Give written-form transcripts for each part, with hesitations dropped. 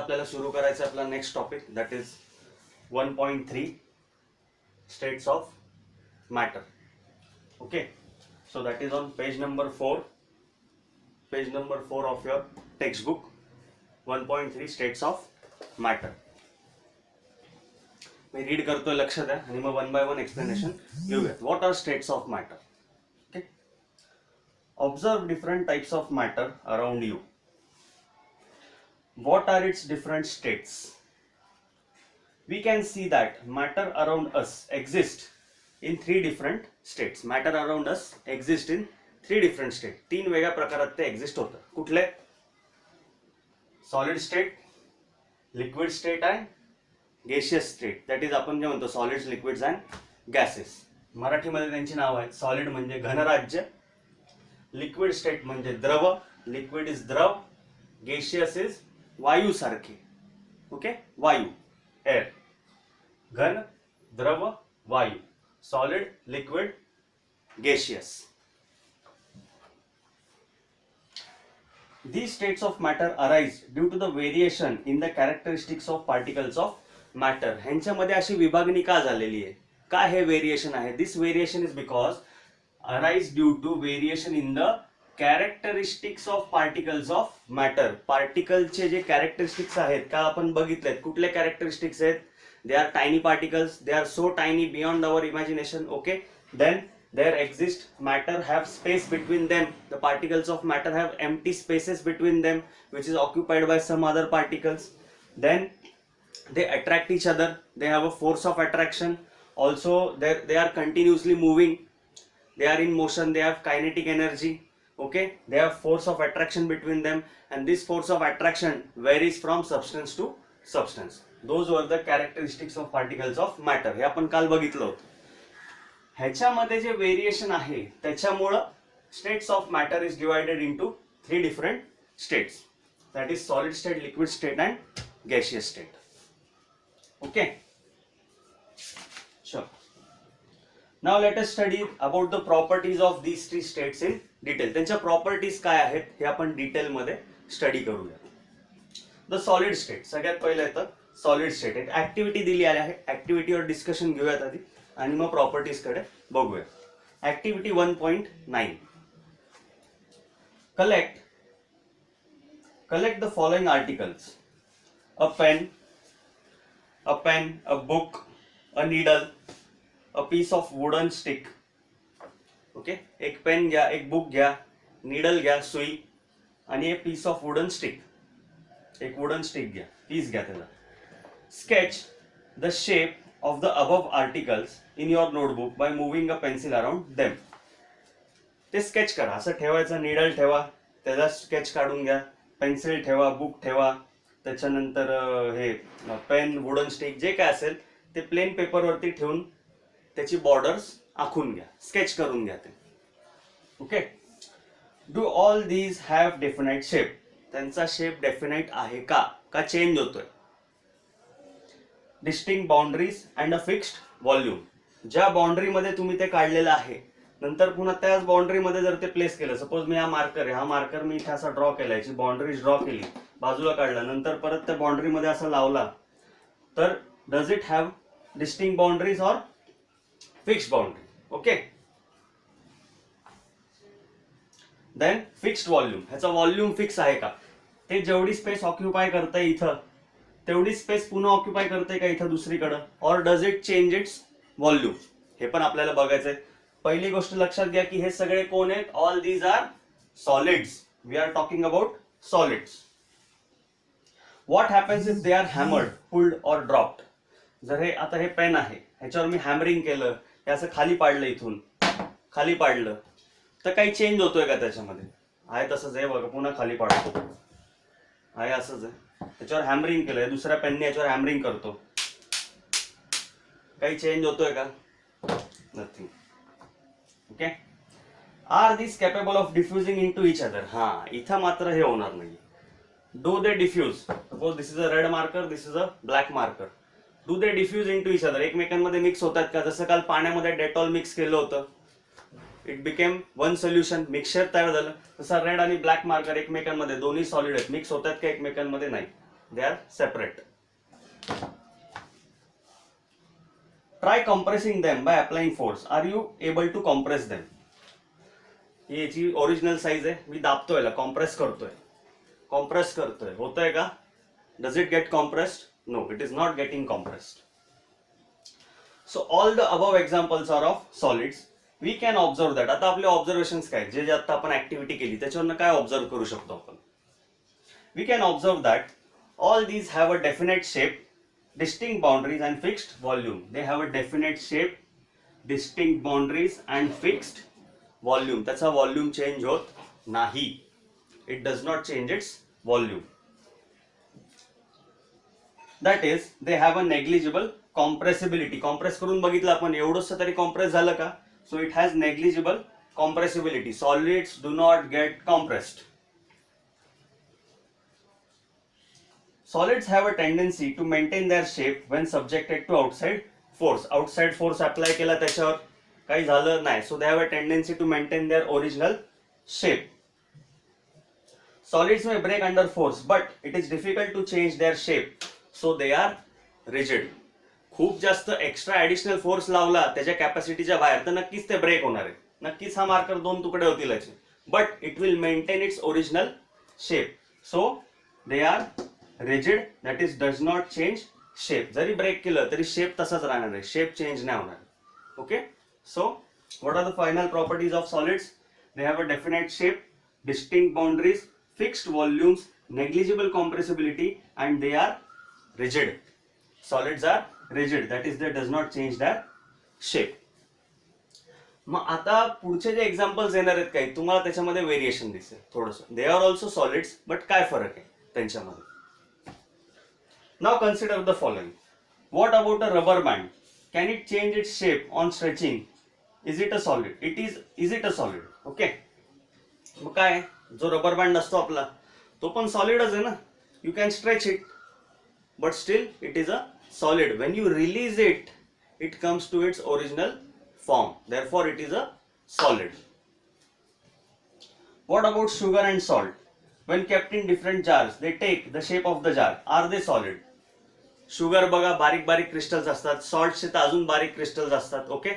आपल्याला सुरू करायचं आपला next topic that is 1.3 states of matter. Okay, so that is on page number 4 of your textbook. 1.3 states of matter. मी read करतोय, लक्ष द्या आणि मग वन बाय वन एक्सप्लेनेशन घेऊयात. What are states of matter? Okay, observe different types of matter around you. What are its different states? We can see that matter around us exists in three different states. Matter around us exists in three different states. तीन वेगळ्या प्रकारात ते exist होतं. कुठले? Solid state, liquid state आणि gaseous state. That is आपण जे म्हणतो सॉलिड्स, लिक्विड्स अँड गॅसेस. मराठीमध्ये त्यांची नाव आहेत. सॉलिड म्हणजे घनराज्य, लिक्विड स्टेट म्हणजे द्रव, लिक्विड इज द्रव, गॅसियस इज वायू सारखे. ओके, वायू, एअर. घन, द्रव, वायू. Solid, liquid, gaseous. These states of matter arise due to the variation in the characteristics of particles of matter. ह्यांच्यामध्ये अशी विभागणी का झालेली आहे? काय हे व्हेरिएशन आहे? This variation is because arise due to variation in the characteristics of particles of matter. पार्टिकलचे जे कॅरेक्टरिस्टिक्स आहेत का आपण बघितलेत. कुठले कॅरेक्टरिस्टिक्स आहेत? They are tiny particles. They are so tiny beyond our imagination. Okay, then there exists matter have space between them. The particles of matter have empty spaces between them which is occupied by some other particles. Then they attract each other. They have a force of attraction. Also they are continuously moving. They are in motion. They have kinetic energy. Okay, they have force of attraction between them, and this force of attraction varies from substance to substance. Those were the characteristics of particles of matter. हे आपण काल बघितलं होतं. ह्याच्यामध्ये जे variation आहे त्याच्यामुळं states of matter is divided into three different states. That is solid state, liquid state and gaseous state. Okay, sure. Now let us study about the properties of these three states in detail. त्यांच्या properties काय आहेत हे आपण detail मध्ये study करूया. The solid state. सगळ्यात पहिलं येतं सॉलिड स्टेट. एक ऍक्टिव्हिटी दिली आहे, ऍक्टिव्हिटीवर डिस्कशन घेऊयात आधी आणि मग प्रॉपर्टीज कडे बघूया. Activity 1.9. Collect the following articles: a pen, a book, a needle, a piece of wooden stick. Okay, एक पेन घ्या, एक बुक घ्या, नीडल घ्या, सुई आणि एक पीस ऑफ वुडन स्टिक. एक वुडन स्टिक घ्या, पीस घ्या त्याला. Sketch the shape of the above articles in your notebook by moving a pencil around them. ते स्केच करा. असं ठेवायचं. नीडल ठेवा, त्याचा स्केच काढून घ्या. पेन्सिल ठेवा, बुक ठेवा, त्याच्यानंतर हे पेन, वुडन स्टिक जे काय असेल ते प्लेन पेपरवरती ठेवून त्याची बॉर्डर्स आखून घ्या, स्केच करून घ्या ते. Okay, do all these have definite shape. त्यांचा शेप डेफिनाइट आहे का चेंज होतोय? Distinct boundaries and a fixed volume. ज्या बाउंड्री मध्ये तुम्ही ते काढलेलं आहे नंतर पुन्हा त्याच बाउंड्री मध्ये जर ते प्लेस केलं. सपोज मी हा मार्कर आहे, हा मार्कर मी इथे असा ड्रॉ केला, याची बाउंड्री ड्रॉ केली, बाजूला काढला, नंतर परत त्या बाउंड्री मध्ये असा लावला, तर does it have distinct boundaries or fixed boundary? Okay, then fixed volume. ह्याचा व्हॉल्यूम फिक्स आहे का? ते जेवढी स्पेस ऑक्युपाय करतंय इथं तेवढी स्पेस पुन्हा ऑक्युपाय करतंय का इथं दुसरीकडं? Or does it change it's volume? हे पण आपल्याला बघायचंय. पहिली गोष्ट लक्षात घ्या की हे सगळे कोण आहेत? All these are solids. We are talking about solids. What happens if they are hammered, pulled or dropped? जर हे आता हे पेन आहे, ह्याच्यावर मी हॅमरिंग केलं, हे असं खाली पाडलं, इथून खाली पाडलं, तर काही चेंज होतोय का त्याच्यामध्ये? आहे तसंच आहे. बघा, पुन्हा खाली पाडतो, आहे असंच आहे. त्याच्यावर हॅमरिंग केलंय, दुसऱ्या पेनने याच्यावर हॅमरिंग करतो, काही चेंज होतोय का? Nothing. Okay, are this capable of diffusing into each other? हा, इथं मात्र हे होणार नाही. Do they diffuse? Suppose this is a red marker, this is a black marker. Do they diffuse into each other? एकमेकांमध्ये mix होतात का? जसं काल पाण्यामध्ये डेटॉल मिक्स केलं होतं, it became one solution, mixture तयार झालं. तसा रेड आणि ब्लॅक मार्कर एकमेकांमध्ये, दोन्ही सॉलिड आहेत, मिक्स होतात का एकमेकांमध्ये? नाही. they are separate. Try compressing them by applying force. Are you able to compress them? ही याची ओरिजिनल साइज आहे, मी दाबतोय याला, कॉम्प्रेस करतोय, होतंय का? Does it get compressed? No, it is not getting compressed. So all the above examples are of solids. We can observe that. आता आपले observations काय, जे आता आपण ऍक्टिव्हिटी केली त्याच्यावरनं काय ऑब्झर्व करू शकतो आपण? We can observe that all these have a definite shape, distinct boundaries and fixed volume. They have a definite shape, distinct boundaries and fixed volume. त्याचा व्हॉल्यूम चेंज होत नाही. It does not change its volume. That is, they have a negligible compressibility. Compress करून बघितलं आपण, एवढंच तरी compress झालं का? So it has negligible compressibility. Solids do not get compressed. Solids have a tendency to maintain their shape when subjected to outside force. Outside force apply केला त्याच्यावर काही झालं नाही. So they have a tendency to maintain their original shape. Solids may break under force, but it is difficult to change their shape. So they are rigid. खूप जास्त extra additional force लावला त्याच्या कॅपॅसिटीच्या बाहेर तर नक्कीच ते ब्रेक होणार आहे. नक्कीच हा मार्कर दोन तुकडे होतील याचे. But it will maintain its original shape. So they are rigid, that is does not change shape. जरी ब्रेक केलं तरी शेप तसाच राहणार आहे, शेप चेंज नाही होणार. Okay, so what are the final properties of solids? They have a definite shape, distinct boundaries, fixed volumes, negligible compressibility, and they are rigid. Solids are rigid, that is they does not change their shape. मग आता पुढचे जे examples येणार आहेत काही तुम्हाला त्याच्यामध्ये variation दिसेल थोडंसं. They are also solids, but काय फरक आहे त्यांच्यामध्ये? Now consider the following. What about a rubber band? Can it change its shape on stretching? Is it a solid? Is it a solid? Okay, मग काय, जो rubber band असतो आपला तो पण सॉलिडच आहे ना. You can stretch it but still it is a solid. When you release it, it comes to its original form. Therefore it is a solid. What about sugar and salt? When kept in different jars they take the shape of the jar. Are they solid? Sugar बघा बारीक बारीक crystals असतात, सॉल्टचे तर अजून बारीक crystals असतात. Okay,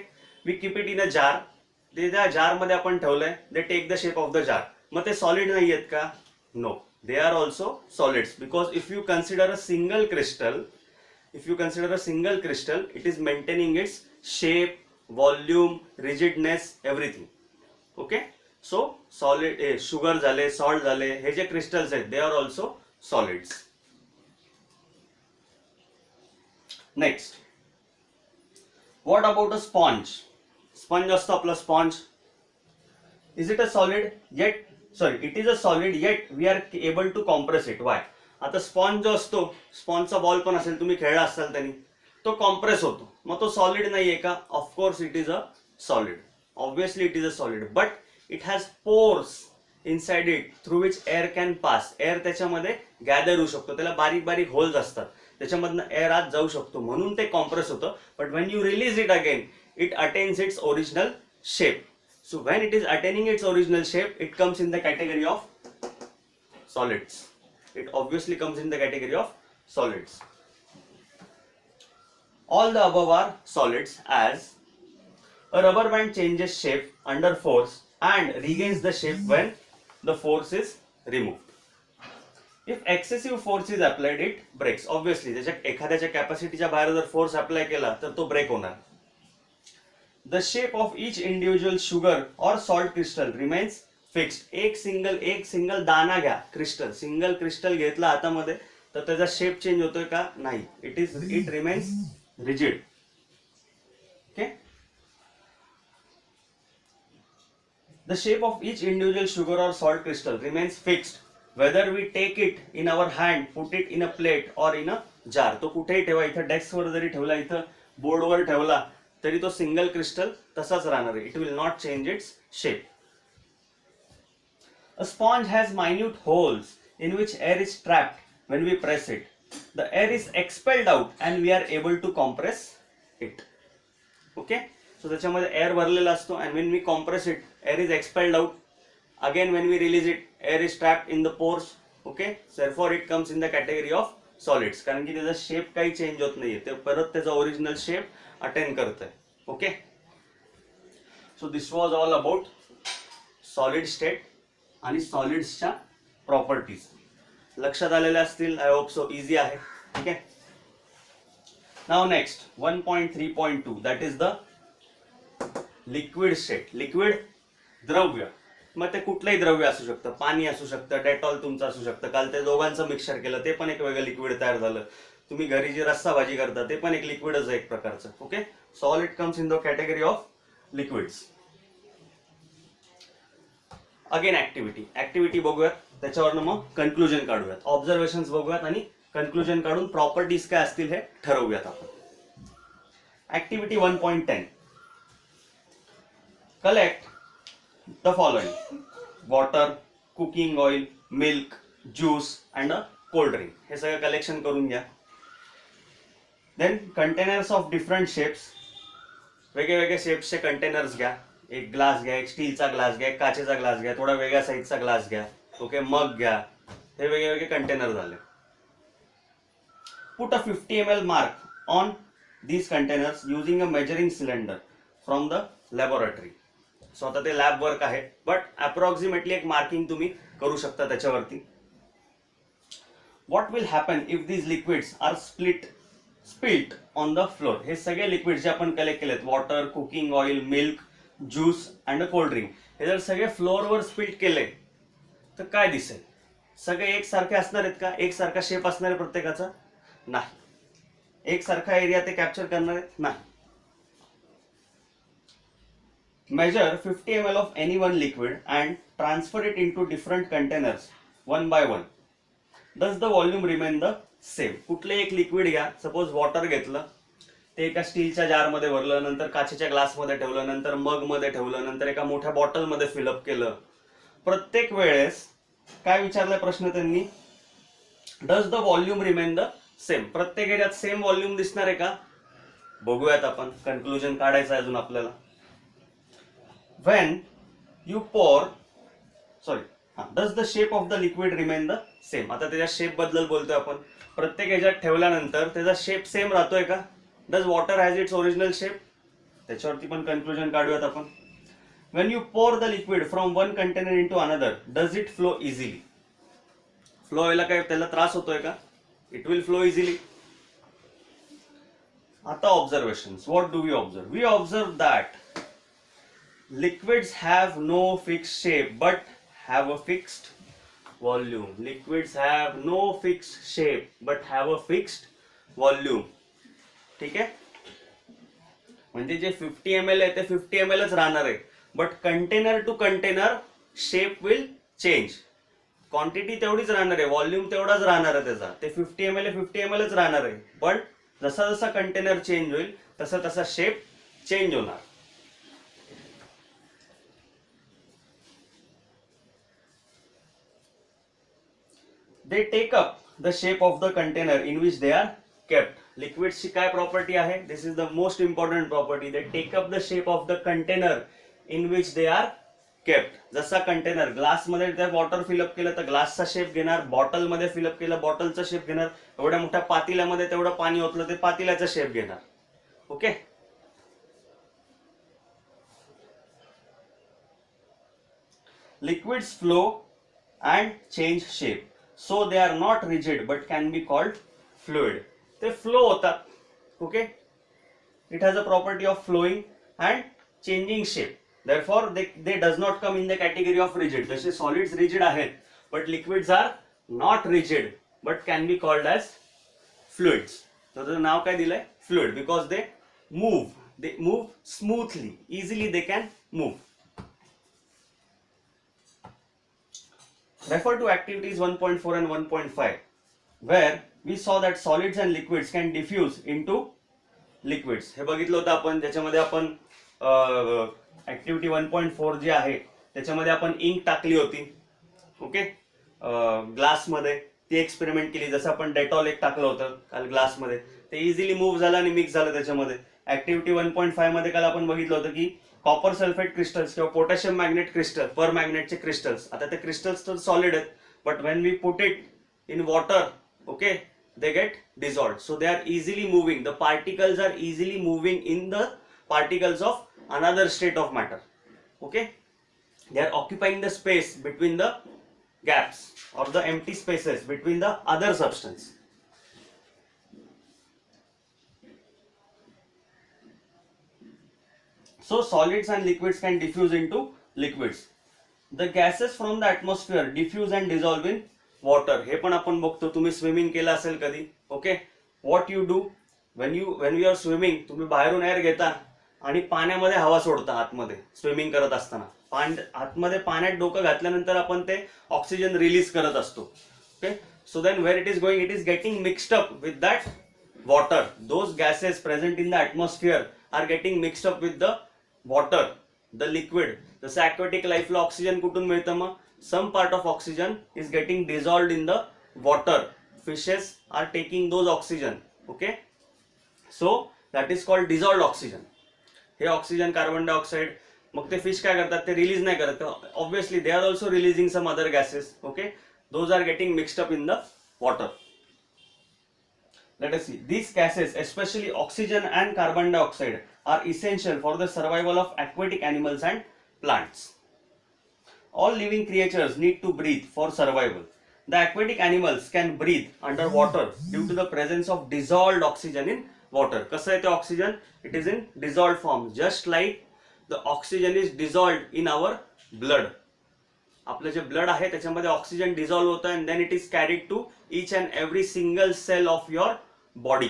we keep it in a jar. ते त्या जार मध्ये आपण ठेवलंय, they take the shape of the jar. मग ते सॉलिड नाही आहेत का? No, they are also solids. Because if you consider a single crystal, it is maintaining its shape, volume, rigidness, everything. Okay, so solid sugar झाले, salt झाले, हे जे crystals आहेत they are also solids. Next, what about a sponge? Sponge असतो आपला sponge. Is it a solid? Yet it is a solid yet we are able to compress it. Why? आता sponge जो असतो, स्पॉन्जचा ball पण असेल, तुम्ही खेळला असाल त्यांनी, तो कॉम्प्रेस होतो. मग तो सॉलिड नाहीये का? Of course it is a solid. Obviously it is a solid, but it has pores inside it through which air can pass. Air त्याच्यामध्ये गॅदर होऊ शकतो, त्याला बारीक बारीक होल्स असतात, त्याच्यामधनं एअर आत जाऊ शकतो, म्हणून ते कॉम्प्रेस होतं. But when you release it again, it attains its original shape. So when it is attaining its original shape, it comes in the category of solids. It obviously comes in the category of solids. All the above are solids, as a rubber band changes shape under force and regains the shape when the force is removed. If excessive force is applied, it breaks. Obviously त्याच्या एखाद्याच्या कॅपॅसिटीच्या बाहेर जर force apply केला तर तो break होणार. The shape of each individual sugar or salt crystal remains fixed. एक single दाना घ्या, क्रिस्टल, सिंगल क्रिस्टल घेतला हातामध्ये तर त्याचा शेप चेंज होतोय का? नाही. It remains rigid. Okay, the shape of each individual sugar or salt crystal remains fixed whether we take it in our hand, put it in a plate or in a jar. तो कुठेही ठेवा, इथं डेस्कवर जरी ठेवला, इथं बोर्डवर ठेवला तरी तो सिंगल क्रिस्टल तसाच राहणार आहे. It will not change its shape. A sponge has minute holes in which air is trapped when we press it. The air is expelled out and we are able to compress it. Okay, so त्याच्यामध्ये air भरलेला असतो and when we compress it, air is expelled out. Again when we release it, air is trapped in the pores. Okay, therefore it comes in the category of solids, कारण की त्याचा shape काही change होत नाहीये, ते परत त्याचा original shape attain करत आहे. Okay, so this was all about solid state आणि सॉलिड्सच्या प्रॉपर्टीज. लक्षात आलेल्या असतील, आय होप सो. इझी आहे. ठीक आहे. Now next 1.3.2 that is the liquid state. Liquid द्रव्य, मग ते कुठलंही द्रव्य असू शकतं, पाणी असू शकतं, डेटॉल तुमचं असू शकतं, काल ते दोघांचं मिक्सचर केलं ते पण एक वेगळं लिक्विड तयार झालं, तुम्ही घरी जी रस्सा भाजी करता ते पण एक लिक्विडच आहे एक प्रकारचं. Okay, so all it comes in the category of liquids. Again activity बघूयात, त्याच्यावरनं मग कन्क्लुजन काढूयात. ऑब्झर्वेशन्स बघूयात आणि कन्क्लुजन काढून प्रॉपर्टीज काय असतील हे ठरवूयात आपण. Activity 1.10, collect the following: water, cooking oil, milk, juice and a cold drink. हे सगळं कलेक्शन करून घ्या. Then containers of different shapes, वेगवेगळे शेप्सचे कंटेनर्स घ्या. एक ग्लास घ्या, एक स्टीलचा ग्लास घ्या, एक काचेचा ग्लास घ्या, थोडा वेगळ्या साईजचा ग्लास घ्या. ओके, मग घ्या. हे वेगवेगळे कंटेनर झाले. Put a 50 ml mark on these containers using a measuring cylinder from the laboratory. So आता ते लॅब वर्क आहे, बट अप्रॉक्सिमेटली एक मार्किंग तुम्ही करू शकता त्याच्यावरती. What will happen if these liquids are spilt on the floor. हे सगळे लिक्विड जे आपण कलेक्ट केलेत, water, cooking oil, milk, juice and cold drink, हे जर सगळे फ्लोअरवर स्पिल्ट केले तर काय दिसेल? सगळे एकसारखे असणार आहेत का? एकसारखा शेप असणार आहे प्रत्येकाचा? नाही. एकसारखा एरिया ते कॅप्चर करणार आहेत? नाही. Measure 50 ml of any one liquid and transfer it into different containers one by one. Does the volume remain the same? कुठले एक लिक्विड घ्या, सपोज वॉटर घेतलं, ते एका स्टीलच्या जारमध्ये भरलं, नंतर काचेच्या ग्लासमध्ये ठेवलं, नंतर मग मध्ये ठेवलं, नंतर एका मोठ्या बॉटलमध्ये फिलअप केलं. प्रत्येक वेळेस काय विचारलाय प्रश्न त्यांनी? Does the volume remain the same? प्रत्येक एरियात सेम व्हॉल्यूम दिसणार आहे का? बघूयात आपण. कन्क्लुजन काढायचं अजून आपल्याला. व्हेन यू पोर does the shape of the liquid remain the same? आता त्याच्या शेप बद्दल बोलतोय आपण. प्रत्येक ह्याच्यात ठेवल्यानंतर त्याचा शेप सेम राहतोय का? Does water has its original shape? त्याच्यावरती पण कन्क्लुजन काढूयात आपण. When you pour the liquid from one container into another, does it flow easily? Flow व्हायला काय त्याला त्रास होतोय का? It will flow easily. आता observations. What do we observe? We observe that liquids have no fixed shape but have a fixed volume. Liquids have no fixed shape but have a fixed volume. ठीक आहे, म्हणजे जे 50 ml आहे ते 50 ml च राहणार आहे, but container to container shape will change. Quantity तेवढीच राहणार आहे, व्हॉल्यूम तेवढाच राहणार आहे त्याचा. ते 50 ml आहे 50 ml च राहणार आहे, पण जसा जसा कंटेनर चेंज होईल तसा तसा शेप चेंज होणार. They take up the shape of the container in which they are kept. Liquids ची काय प्रॉपर्टी आहे? This is the most important property. They take up the shape of the container in which they are kept. जसा container ग्लासमध्ये त्या water fill up केलं तर ग्लासचा shape घेणार, बॉटलमध्ये fill up केलं बॉटलचा shape घेणार, एवढ्या मोठ्या पातेल्यामध्ये तेवढं पाणी ओतलं ते पातेल्याचा शेप घेणार. Okay, liquids flow and change shape. So they are not rigid but can be called fluid. They flow होतात. Okay, it has a property of flowing and changing shape. Therefore they does not come in the category of rigid. जसे solids rigid आहेत, but liquids are not rigid but can be called as fluids. तर त्याचं नाव काय दिलंय? Fluid, because they move smoothly, easily they can move. Refer to activities 1.4 and 1.5 where we saw that solids and liquids can diffuse into liquids. हे बघितलं होतं आपण, ज्याच्यामध्ये आपण ऍक्टिव्हिटी 1.4 जी आहे त्याच्यामध्ये आपण इंक टाकली होती. ओके, ग्लासमध्ये ती एक्सपेरिमेंट केली. जसं आपण डेटॉल एक टाकलं होतं काल ग्लासमध्ये, ते इझिली मूव्ह झालं आणि मिक्स झालं त्याच्यामध्ये. ऍक्टिव्हिटी 1.5 मध्ये काल आपण बघितलं होतं की कॉपर सल्फेट क्रिस्टल्स किंवा पोटॅशियम मॅग्नेट क्रिस्टल, पर मॅग्नेटचे क्रिस्टल्स, आता ते क्रिस्टल्स तर सॉलिड आहेत, but when we put it in water, okay, they get dissolved. So they are easily moving. The particles are easily moving in the particles of another state of matter. Okay, they are occupying the space between the gaps or the empty spaces between the other substance. So solids and liquids can diffuse into liquids. The gases from the atmosphere diffuse and dissolve in water. हे पण आपण बघतो, तुम्ही swimming केलं असेल कधी. Okay, what you do when you are swimming, तुम्ही बाहेरून एअर घेता आणि पाण्यामध्ये हवा सोडता आतमध्ये स्विमिंग करत असताना. आतमध्ये पाण्यात डोकं घातल्यानंतर आपण ते ऑक्सिजन रिलीज करत असतो. Okay, so then where it is going, it is getting mixed up with that water. Those gases present in the atmosphere are getting mixed up with the water, the liquid. जसं aquatic लाईफला oxygen कुठून मिळतं, मग some part of oxygen is getting dissolved in the water. Fishes are taking those oxygen. Okay, so that is called dissolved oxygen. हे oxygen, carbon dioxide, मग ते fish काय करतात, ते रिलीज नाही करत. Obviously they are also releasing some other gases. Okay, those are getting mixed up in the water. Let us see. These gases, especially oxygen and carbon dioxide, are essential for the survival of aquatic animals and plants. All living creatures need to breathe for survival. The aquatic animals can breathe underwater due to the presence of dissolved oxygen in water. कसं आहे ते oxygen? It is in dissolved form, just like the oxygen is dissolved in our blood. आपलं जे blood आहे त्याच्यामध्ये oxygen dissolve होतं and then it is carried to each and every single cell of your body.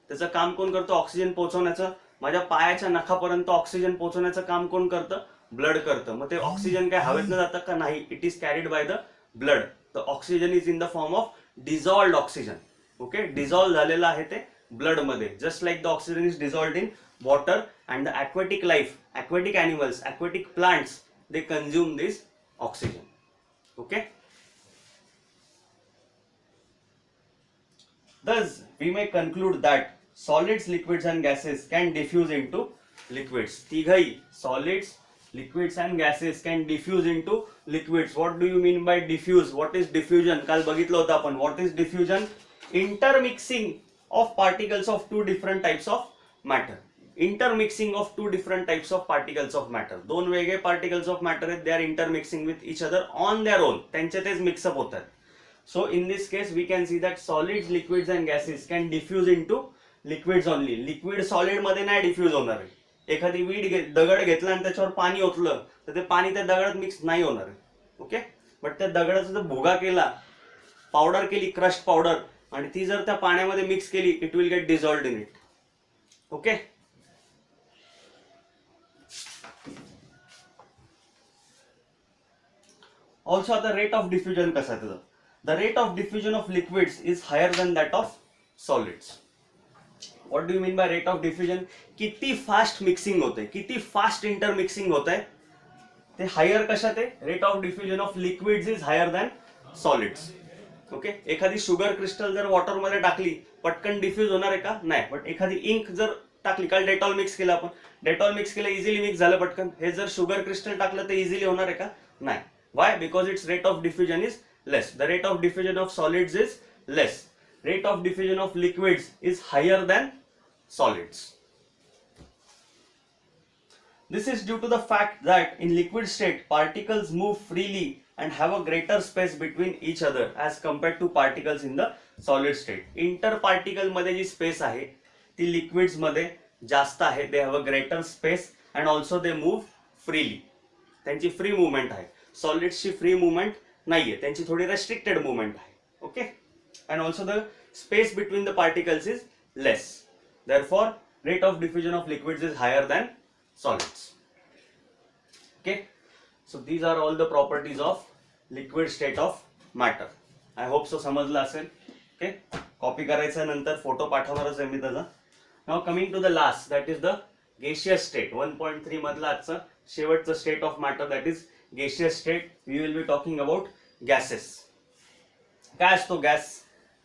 त्याचं काम कोण करतं, oxygen पोहोचवण्याचं. माझ्या पायाच्या नखापर्यंत ऑक्सिजन पोहोचवण्याचं काम कोण करतं, ब्लड करतं. मग ते ऑक्सिजन काय हवेतनं जातं का, नाही, it is carried by the blood. The oxygen is in the form of dissolved oxygen. Okay, dissolve झालेलं आहे ते ब्लड मध्ये, just like the oxygen is dissolved in water. And the aquatic life, aquatic animals, aquatic plants, they consume this oxygen. Okay, thus we may conclude that solids, liquids and gases can diffuse into liquids. तिघही solids, liquids and gases can diffuse into liquids. What do you mean by diffuse? What is diffusion? काल बघितलं होतं आपण. What is diffusion? Intermixing of particles of two different types of matter. Intermixing of two different types of particles of matter. दोन वेगळे particles of matter आहेत, they are intermixing with each other on their own. त्यांचे तेच mix up होतात. So in this case we can see that solids, liquids and gases can diffuse into liquids only. Liquid solid मध्ये नाही diffuse होणार आहे. एखादी weed दगड घेतला आणि त्याच्यावर पाणी ओतलं तर ते पाणी त्या दगडात मिक्स नाही होणार आहे. ओके, बट त्या दगडाचा जर भुगा केला, पावडर केली, क्रश्ड पावडर, आणि ती जर त्या पाण्यामध्ये मिक्स केली, it will get dissolved in it. Okay, also the rate of diffusion कसा आहे त्याचा. The rate of diffusion of liquids is higher than that of solids. What do you mean by rate of diffusion? किती fast mixing होते, किती fast intermixing होत आहे, ते higher कशात आहे. Rate of diffusion of liquids is higher than solids. Okay, एखादी sugar crystal जर वॉटर मध्ये टाकली, पटकन डिफ्यूज होणार आहे का, नाही. बट एखादी इंक जर टाकली, काल डेटॉल मिक्स केलं आपण, डेटॉल मिक्स केलं, इझिली मिक्स झालं पटकन. हे जर शुगर क्रिस्टल टाकलं तर इझिली होणार आहे का, नाही. Why? Because its rate of diffusion is less. The rate of diffusion of solids is less. Rate of diffusion of liquids is higher than solids. This is due to the fact that in liquid state particles move freely and have a greater space between each other as compared to particles in the solid state. Interparticle मध्ये जी space आहे ती liquids मध्ये जास्त आहे. They have a greater space and also they move freely. त्यांची free movement आहे. सॉलिड्सची free movement नाहीये, त्यांची थोडी रेस्ट्रिक्टेड मूवमेंट आहे. Okay, and also the space between the particles is less. Therefore rate of diffusion of liquids is higher than solids. Okay, so these are all the properties of liquid state of matter. I hope so समजलं असेल. Okay, copy करायचं नंतर photo पाठवणारच आहे मी त्याचा. Now coming to the last, that is the gaseous state. 1.3 मधलं आजचं शेवटचं state of matter, that is gaseous state. We will be talking about gases. काय असतो गॅस?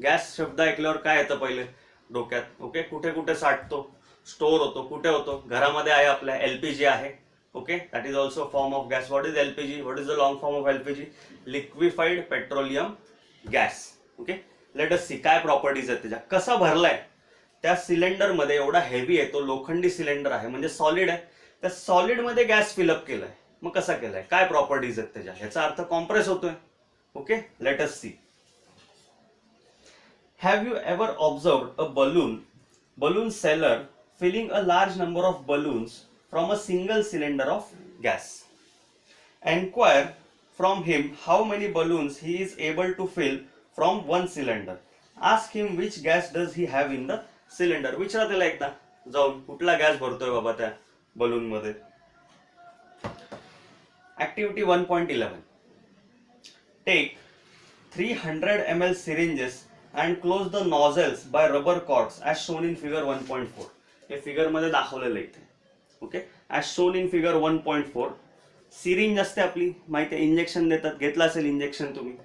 गॅस शब्द ऐकल्यावर काय येतं पहिले डोक्यात? ओके, कुठे कुठे साठतो, स्टोर होतो, कुठे होतो? घरामध्ये आहे आपल्या, एलपीजी आहे. Okay, that is also form of gas. What is LPG? What is the long form of LPG? Liquefied petroleum gas. Okay, let us see काय प्रॉपर्टीज आहेत त्याच्या, कसा भरलाय त्या सिलेंडर मध्ये, एवढा हेवी आहे तो, लोखंडी सिलेंडर आहे म्हणजे सॉलिड आहे, त्या सॉलिड मध्ये गॅस फिलअप केलाय, मग कसा केलाय, काय प्रॉपर्टीज आहेत त्याच्या, ह्याचा अर्थ कॉम्प्रेस होतोय. Okay, let us see. Have you ever observed a balloon seller filling a large number of balloons from a single cylinder of gas? Enquire from him how many balloons he is able to fill from one cylinder. Ask him which gas does he have in the cylinder. विचारा त्याला एकदा जाऊन कुठला gas भरतोय बाबा त्या balloon मध्ये. Activity 1.11. Take 300 ml syringes and close the nozzles by rubber corks as shown in figure 1.4. हे फिगर मध्ये दाखवलेलं आहे इथे. Okay, as shown in figure 1.4. Syringe असते आपली, माहिती आहे, इंजेक्शन देतात, घेतला असेल इंजेक्शन तुम्ही,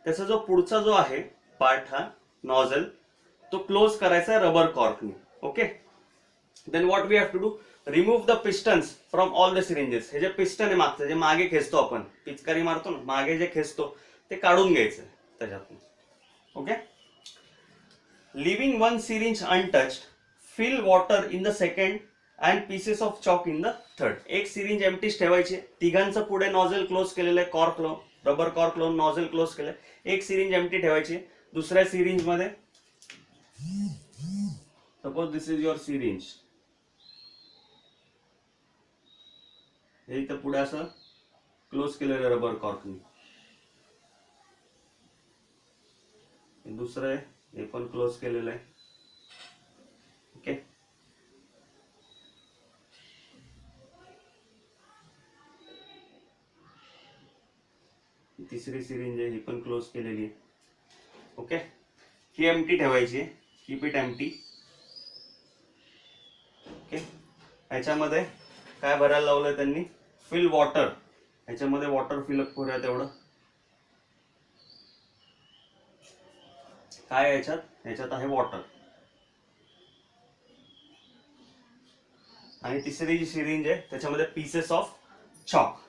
त्याचा जो पुढचा जो आहे पार्ट हा नॉझल, तो क्लोज करायचा आहे रबर कॉर्कनी. Okay, then what we have to do, remove the pistons from all the syringes. हे जे पिस्टन आहे मागचं, जे मागे खेचतो आपण, पिचकारी मारतो ना, मागे जे खेचतो ते काढून घ्यायचं त्याच्यातून. Okay, leaving one syringe untouched, fill water in the second and pieces of chalk in the third. एक सिरिंज एम्प्टीच ठेवायची, तिघांचं पुढे नॉझल क्लोज केलेलं आहे, कॉर्क लावून, रबर कॉर्क लावून नॉझल क्लोज केलंय. एक सिरिंज एम्प्टी ठेवायची, दुसऱ्या सिरिंज मध्ये, suppose this is your syringe, हे इथं पुढे असं क्लोज केलेलं आहे रबर कॉर्कनी. दुसरं आहे, हे पण क्लोज केलेलं आहे. ओके, तिसरी सिरिंज आहे, ही पण क्लोज केलेली आहे. ओके, ही एम्प्टी ठेवायची, कीप इट एम्प्टी. ओके, ह्याच्यामध्ये काय भरायला लावलंय त्यांनी, फिल वॉटर, ह्याच्यामध्ये वॉटर फिलअप करूया तेवढं. काय ह्याच्यात आहे वॉटर. आणि तिसरी जी सिरिंज आहे त्याच्यामध्ये पीसेस ऑफ चॉक,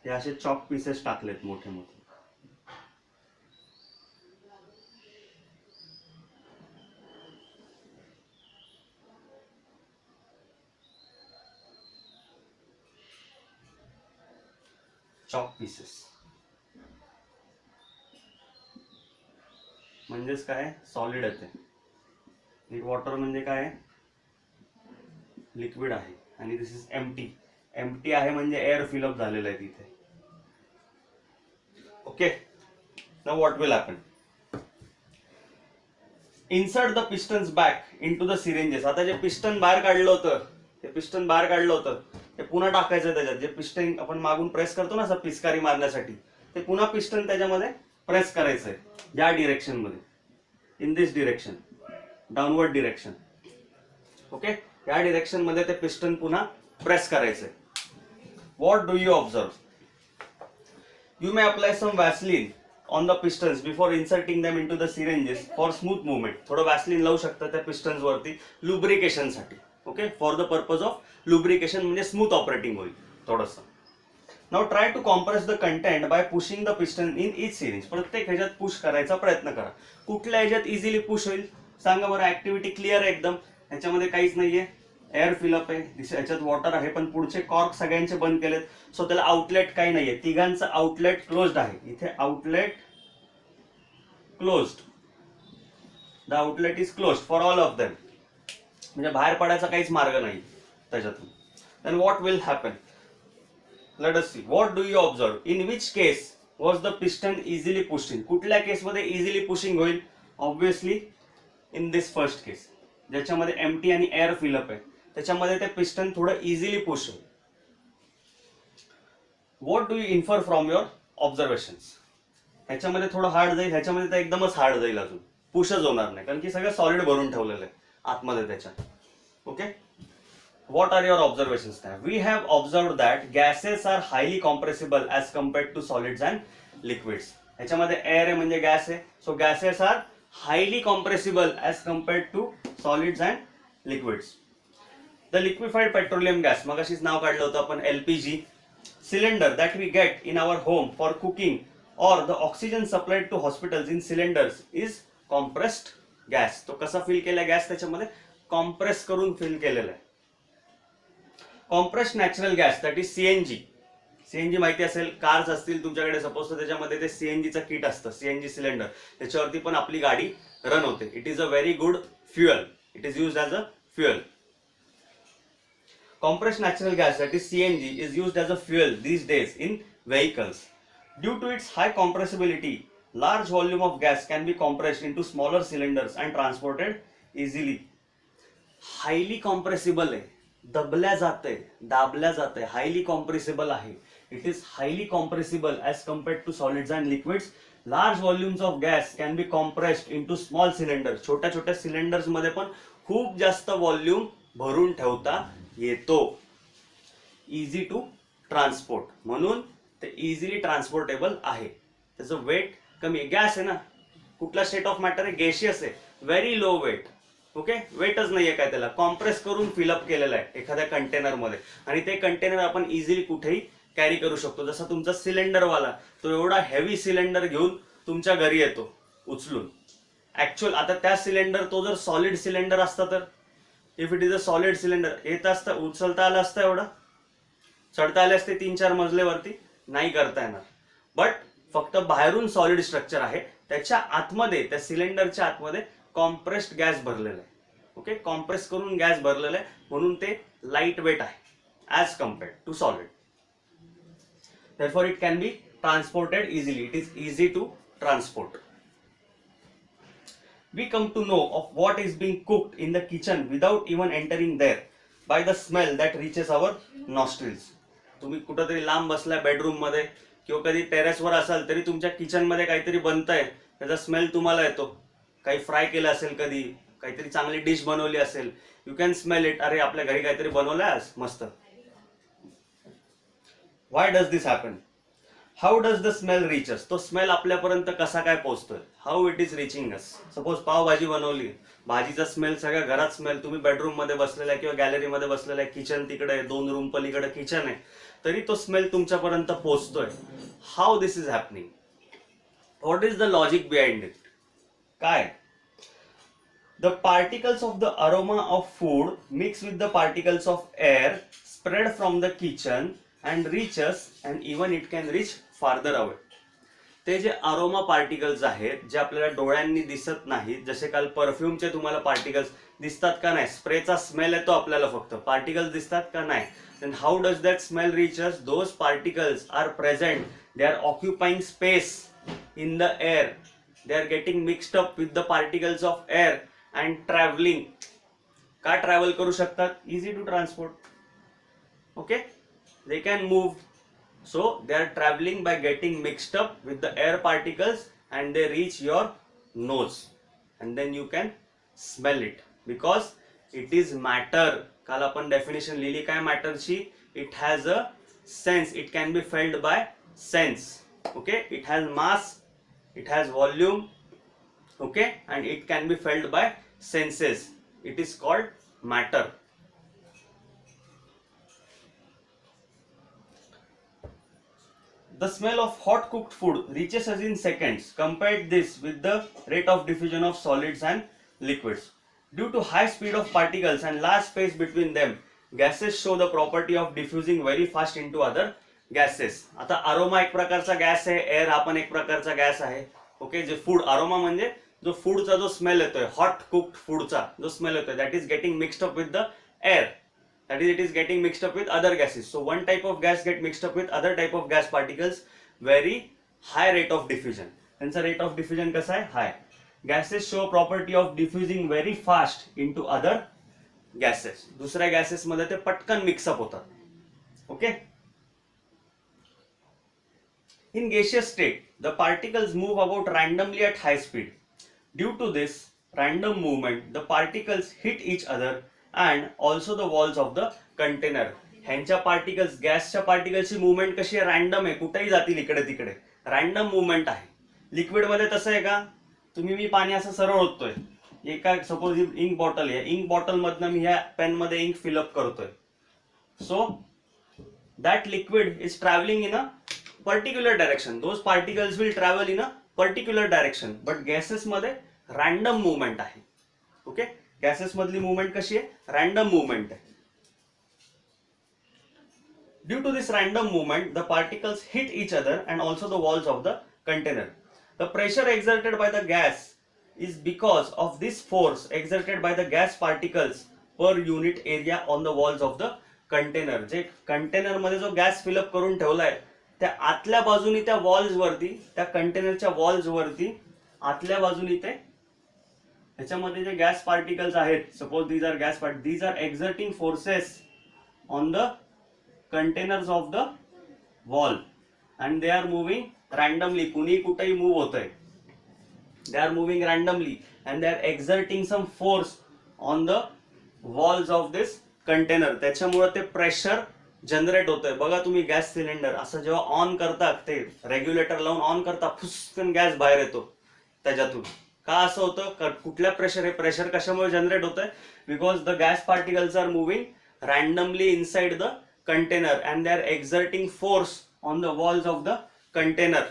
हे असे चॉक पीसेस टाकलेत मोठे मोठे. चॉक पीसेस म्हणजेच काय, सॉलिड आहे ते. वॉटर म्हणजे काय, लिक्विड आहे, आणि दिस इज एम्प्टी. एम्प्टी आहे म्हणजे एअर फिलअप झालेलं आहे तिथे. Okay, now what will happen, insert the pistons back into the syringes. आता जे पिस्टन बाहेर काढलं होतं, ते पुन्हा टाकायचं त्याच्यात. जे पिस्टन आपण मागून प्रेस करतो ना असं पिचकारी मारण्यासाठी, ते पुन्हा पिस्टन त्याच्यामध्ये प्रेस करायचंय या डिरेक्शन मध्ये, in this direction, downward direction. Okay, या डिरेक्शन मध्ये ते पिस्टन पुन्हा प्रेस करायचंय. What do you observe, you may apply some vaseline on the pistons before inserting them into the syringes for smooth movement. थोडं vaseline लावू शकता त्या pistons वरती लुब्रिकेशन साठी. Okay, for the purpose of lubrication, म्हणजे smooth operating होईल थोडंसं. Now try to compress the content by pushing the piston in each syringe. प्रत्येक ह्याच्यात पुश करायचा प्रयत्न करा. कुठल्या ह्याच्यात इझिली पुश होईल सांगा बरं. ऍक्टिव्हिटी क्लिअर आहे एकदम, ह्याच्यामध्ये काहीच नाहीये, एअर फिलअप आहे, ह्याच्यात वॉटर आहे, पण पुढचे कॉर्क सगळ्यांचे बंद केलेत, सो त्याला आउटलेट काही नाहीये. तिघांचं आउटलेट क्लोज्ड आहे, इथे outlet closed, the outlet is closed for all of them, म्हणजे बाहेर पडायचा काहीच मार्ग नाही त्याच्यातून. Then what will happen, let us see. What do you observe, in which case was the piston easily pushed in. कुठल्या केसमध्ये इझिली पुशिंग होईल, obviously in this first case, ज्याच्यामध्ये एम्प्टी आणि एअर फिलअप आहे, त्याच्यामध्ये ते पिस्टन थोडं easily push होईल. What do you infer from your observations. ह्याच्यामध्ये थोडं हार्ड जाईल, ह्याच्यामध्ये तर एकदमच हार्ड जाईल, अजून पुशच होणार नाही, कारण की सगळं सॉलिड भरून ठेवलेलं आहे आतमध्ये त्याच्या. Okay, what are your observations there? We have observed that gases are highly compressible as compared to solids and liquids. ह्याच्यामध्ये एअर आहे म्हणजे गॅस आहे, so gases are highly compressible as compared to solids and liquids. The liquefied petroleum gas, मगाशीच नाव काढलं होतं आपण, LPG cylinder that we get in our home for cooking or the oxygen supplied to hospitals in cylinders is compressed gas. तो कसा fill केला gas, त्याच्यामध्ये compress करून fill केलेला आहे. Compressed natural gas that is CNG. CNG माहिती असेल, cars असतील तुमच्याकडे सपोज, तर त्याच्यामध्ये ते सीएनजीचं किट असतं, सीएनजी सिलेंडर, त्याच्यावरती पण आपली गाडी रन होते. It is a very good fuel. It is used as a fuel. Compressed natural gas, that is CNG, is used as a fuel these days in vehicles. Due to its high compressibility, large volume of gas can be compressed into smaller cylinders and transported easily. Highly compressible आहे, दाबल्या जाते, highly compressible आहे. It is highly compressible as compared to solids and liquids. Large volumes of gas can be compressed into small cylinders. छोट्या cylinders मध्ये पण खूप जास्त volume भरून ठेवता येतो. इझी टू ट्रान्सपोर्ट, म्हणून ते इझिली ट्रान्सपोर्टेबल आहे. त्याचं वेट कमी आहे. गॅस आहे ना, कुठला स्टेट ऑफ मॅटर आहे, गॅशियस आहे, व्हेरी लो वेट. ओके, वेटच नाहीये काय, त्याला कॉम्प्रेस करून फिलअप केलेलं आहे एखाद्या कंटेनर मध्ये, आणि ते कंटेनर आपण इझिली कुठेही कॅरी करू शकतो. जसा तुमचा सिलेंडरवाला, तो एवढा हेवी सिलेंडर घेऊन तुमच्या घरी येतो उचलून. ऍक्च्युअल आता त्या सिलेंडर, तो जर सॉलिड सिलेंडर असता तर, if it is a solid cylinder, येत असतं, उचलता आलं असतं, एवढं चढता आले असते 3-4 मजलेवरती, नाही करता येणार. बट फक्त बाहेरून सॉलिड स्ट्रक्चर आहे, त्याच्या आतमध्ये, त्या सिलेंडरच्या आतमध्ये कॉम्प्रेस्ड गॅस भरलेला आहे. ओके, कॉम्प्रेस करून गॅस भरलेला आहे, म्हणून ते लाईट वेट आहे as compared to solid. therefore it can be transported easily. It is easy to transport. We come to know of what is being cooked in the kitchen without even entering there by the smell that reaches our nostrils. तुम्ही कुठेतरी लांब बसलाय bedroom मध्ये किंवा कधी टेरेसवर असाल तरी तुमच्या किचन मध्ये काहीतरी बनतंय, त्याचा स्मेल तुम्हाला येतो. काही फ्राय केलं असेल, कधी काहीतरी चांगली डिश बनवली असेल, यू कॅन स्मेल इट. अरे आपल्या घरी काहीतरी बनवलंय आज मस्त. Why does this happen? How does the smell reach us? तो स्मेल आपल्यापर्यंत कसा काय पोहोचतोय? How it is reaching us? Suppose pav bhaji बनवली, भाजीचा स्मेल सगळ्या घरात स्मेल, तुम्ही बेडरूम मध्ये बसलेला आहे किंवा गॅलरी मध्ये बसलेला आहे, किचन तिकडे आहे, 2 रूम पलीकडे किचन आहे, तरी तो स्मेल तुमच्यापर्यंत पोहोचतोय. How this is happening? What is the logic behind it? काय? The particles of the aroma of food mix with the particles of air spread from the kitchen and reaches, and even it can reach farther away. ते जे aroma particles आहेत, जे आपल्याला डोळ्यांनी दिसत नाहीत, जसे काल परफ्यूमचे तुम्हाला पार्टिकल्स दिसतात का नाही, स्प्रेचा स्मेल येतो आपल्याला, फक्त पार्टिकल्स दिसतात का नाही. then how does that smell reach us? Those particles are present, they are occupying space in the air, they are getting mixed up with the particles of air and traveling. का travel करू शकतात? Easy to transport. Okay, they can move, so they are traveling by getting mixed up with the air particles and they reach your nose, and then you can smell it because it is matter. काल आपण definition लिहिली काय मॅटरची? it has a sense, it can be felt by sense. okay, it has mass, it has volume, okay, and it can be felt by senses. it is called matter. The smell of hot cooked food reaches us in seconds. Compare this with the rate of diffusion of solids and liquids. Due to high speed of particles and large space between them, gases show the property of diffusing very fast into other gases. आता aroma एक प्रकारचा gas आहे, air हा पण एक प्रकारचा gas आहे. Okay, जे फूड अरोमा म्हणजे जो फूडचा जो स्मेल येतोय, हॉट कुक्ड फूडचा जो स्मेल येतोय, that is getting mixed up with the air. That is, it is getting mixed up with other gases. So one type of gas get mixed up with other type of gas particles, very high rate of diffusion. त्यांचा rate of diffusion कसा आहे? High. Gases show property of diffusing very fast into other gases. दुसऱ्या gases मध्ये ते पटकन mix up होतात. Okay? In gaseous state, the particles move about randomly at high speed. Due to this random movement, the particles hit each other and also the walls of the container. ह्यांच्या particles, गॅसच्या पार्टिकल्सची movement कशी आहे? Random आहे, कुठेही जातील इकडे तिकडे, random movement आहे. लिक्विड मध्ये तसं आहे का? तुम्ही मी पाणी असं सरळ ओततोय, एका सपोज इंक बॉटल आहे, इंक बॉटल मधनं मी ह्या पेन मध्ये इंक फिलअप करतोय. So that liquid is travelling in a particular direction. Those particles will travel in a particular direction. But gases मध्ये रॅन्डम मुवमेंट आहे. ओके, गॅसेस मधली movement कशी आहे? रॅन्डम मुवमेंट आहे. Due to this random movement, the particles hit each other and also the walls of the container. The pressure exerted by the gas is because of this force exerted by the gas particles per unit area on the walls of the container. जे container मध्ये जो gas fill up करून ठेवलाय त्या आतल्या बाजूनी त्या walls वरती, त्या कंटेनरच्या वॉल्स वरती आतल्या बाजूनी ते त्याच्यामध्ये जे गॅस पार्टिकल्स आहेत, suppose these are gas part, these are exerting forces on the containers of the wall and they are moving randomly. कुणी कुठेही मूव होतंय, they are moving randomly and they are exerting some force on the walls of this container. त्याच्यामुळे ते pressure generate होतंय. बघा तुम्ही gas cylinder असं जेव्हा ऑन करतात, ते रेग्युलेटर लावून ऑन करता, फुसकन गॅस बाहेर येतो त्याच्यातून. का असं होतं? कुठल्या प्रेशर? हे प्रेशर कशामुळे जनरेट होतंय? Because the gas particles are moving randomly inside the container and they are exerting force on the walls of the container.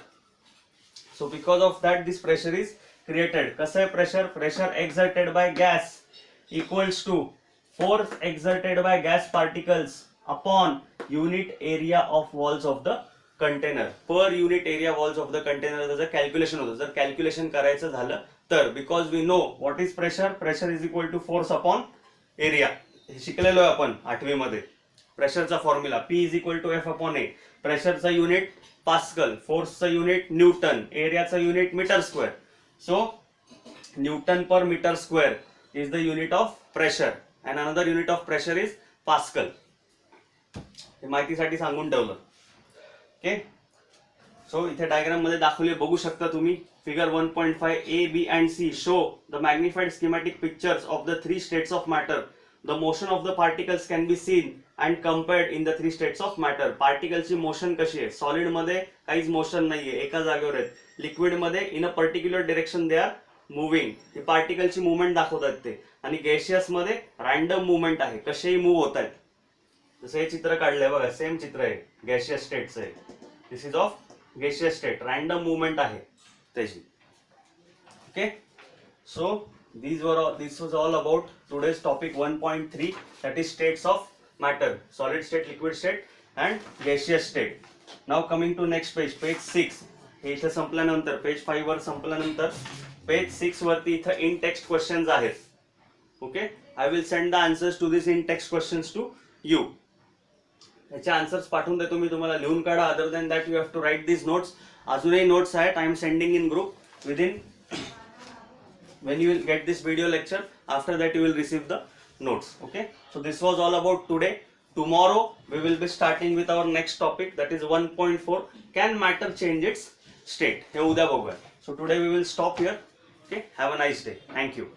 So because of that this pressure is created. कसं आहे pressure? Pressure exerted by gas equals to force exerted by gas particles upon unit area of walls of the container. Per unit area walls of the container त्याचं calculation होतं. जर calculation करायचं झालं तर, because we know what is pressure, pressure is equal to force upon area. हे शिकलेलो आहे आपण 8वी मध्ये. प्रेशरचा formula P is equal to F upon A. प्रेशरचा युनिट पास्कल, फोर्सचा युनिट न्यूटन, एरियाचा unit metre square. So newton per metre square is the unit of pressure and another unit of pressure is pascal. हे माहितीसाठी सांगून ठेवलं. Okay, so इथे diagram मध्ये दाखवले, बघू शकता तुम्ही. Figure 1.5 A, B and C show the magnified schematic pictures of the three states of matter. The motion of the particles can be seen and compared in the three states of matter. पार्टिकलची motion कशी आहे? Solid मध्ये काहीच motion नाहीये, एका जागेवर आहेत. Liquid मध्ये in a particular direction they are moving. ही पार्टिकलची मुवमेंट दाखवतात ते. आणि गॅशियस मध्ये रॅन्डम मुवमेंट आहे, कसेही मूव्ह होत आहेत. जसं हे चित्र काढलंय बघा, सेम चित्र आहे गॅशियस स्टेटचं आहे. This is of gaseous state, random movement आहे त्याची. Okay, so this was all about today's topic 1.3, that is states of matter: solid state, liquid state and gaseous state. Now coming to next page, page 6. हे इथे संपल्यानंतर page 5 वर संपल्यानंतर page 6 वरती इथे in text questions आहेत. Okay, I will send the answers to this in text questions to you. याचे answers पाठवून देतो मी तुम्हाला, लिहून काढा. Other than that you have to write this notes. अजूनही नोट्स आहेत, I am sending in group within. When you will get this video lecture, after that you will receive the notes. Okay, so this was all about today. Tomorrow we will be starting with our next topic, that is 1.4, can matter change its state. हे उद्या बघूया. So today we will stop here. Okay, have a nice day. Thank you.